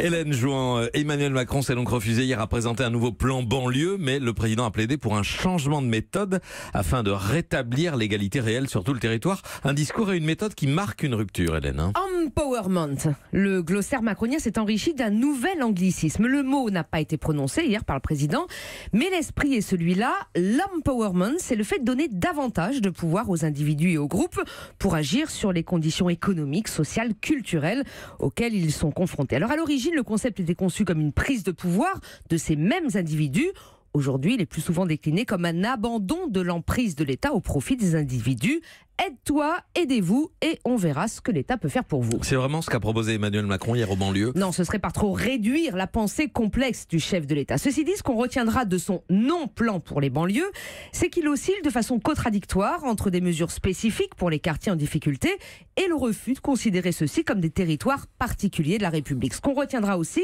Hélène Jouan, Emmanuel Macron s'est donc refusé hier à présenter un nouveau plan banlieue, mais le président a plaidé pour un changement de méthode afin de rétablir l'égalité réelle sur tout le territoire. Un discours et une méthode qui marquent une rupture, Hélène. Empowerment. Le glossaire macronien s'est enrichi d'un nouvel anglicisme. Le mot n'a pas été prononcé hier par le président, mais l'esprit est celui-là. L'empowerment, c'est le fait de donner davantage de pouvoir aux individus et aux groupes pour agir sur les conditions économiques, sociales, culturelles auxquelles ils sont confrontés. Alors à l'origine, le concept était conçu comme une prise de pouvoir de ces mêmes individus. Aujourd'hui, il est plus souvent décliné comme un abandon de l'emprise de l'État au profit des individus. Aide-toi, aidez-vous et on verra ce que l'État peut faire pour vous. C'est vraiment ce qu'a proposé Emmanuel Macron hier aux banlieues? Non, ce serait par trop réduire la pensée complexe du chef de l'État. Ceci dit, ce qu'on retiendra de son non-plan pour les banlieues, c'est qu'il oscille de façon contradictoire entre des mesures spécifiques pour les quartiers en difficulté et le refus de considérer ceux-ci comme des territoires particuliers de la République. Ce qu'on retiendra aussi,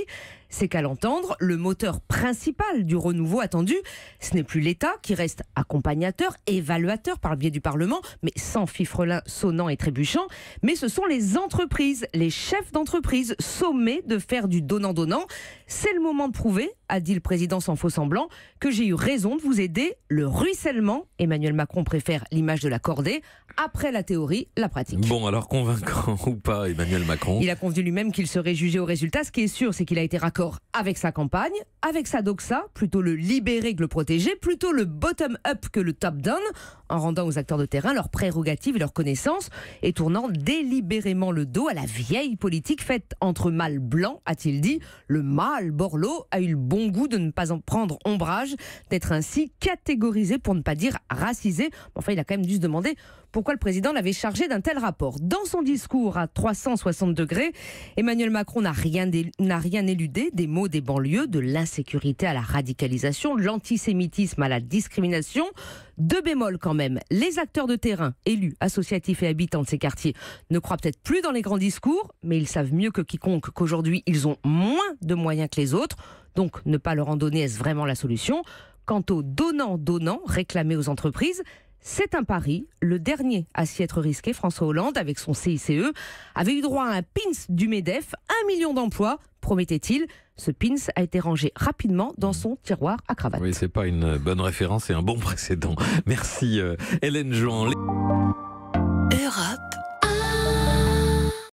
c'est qu'à l'entendre, le moteur principal du renouveau attendu, ce n'est plus l'État qui reste accompagnateur, évaluateur par le biais du Parlement, mais sans fifrelin sonnant et trébuchant, mais ce sont les entreprises, les chefs d'entreprise sommés de faire du donnant-donnant. C'est le moment de prouver, a dit le président sans faux semblant, que j'ai eu raison de vous aider. Le ruissellement, Emmanuel Macron préfère l'image de la cordée. Après la théorie, la pratique. Bon, alors convaincant ou pas Emmanuel Macron? Il a convenu lui-même qu'il serait jugé au résultat. Ce qui est sûr, c'est qu'il a été raccord avec sa campagne, avec sa doxa, plutôt le libérer que le protéger, plutôt le bottom-up que le top-down, en rendant aux acteurs de terrain leurs prérogatives et leurs connaissances, et tournant délibérément le dos à la vieille politique faite entre mâles blancs, a-t-il dit. Le mâle Borloo a eu le bon goût de ne pas en prendre ombrage, d'être ainsi catégorisé, pour ne pas dire racisé. Enfin, il a quand même dû se demander pourquoi le président l'avait chargé d'un tel rapport. Dans son discours à 360 degrés, Emmanuel Macron n'a rien éludé des mots des banlieues, de l'insécurité à la radicalisation, de l'antisémitisme à la discrimination. Deux bémols quand même. Les acteurs de terrain, élus, associatifs et habitants de ces quartiers, ne croient peut-être plus dans les grands discours, mais ils savent mieux que quiconque qu'aujourd'hui, ils ont moins de moyens que les autres. Donc, ne pas leur en donner, est-ce vraiment la solution? Quant au donnant-donnant réclamé aux entreprises, c'est un pari. Le dernier à s'y être risqué, François Hollande, avec son CICE, avait eu droit à un pins du MEDEF, 1 million d'emplois, promettait-il. Ce pins a été rangé rapidement dans son tiroir à cravate. Oui, c'est pas une bonne référence et un bon précédent. Merci Hélène Jouan. Europe.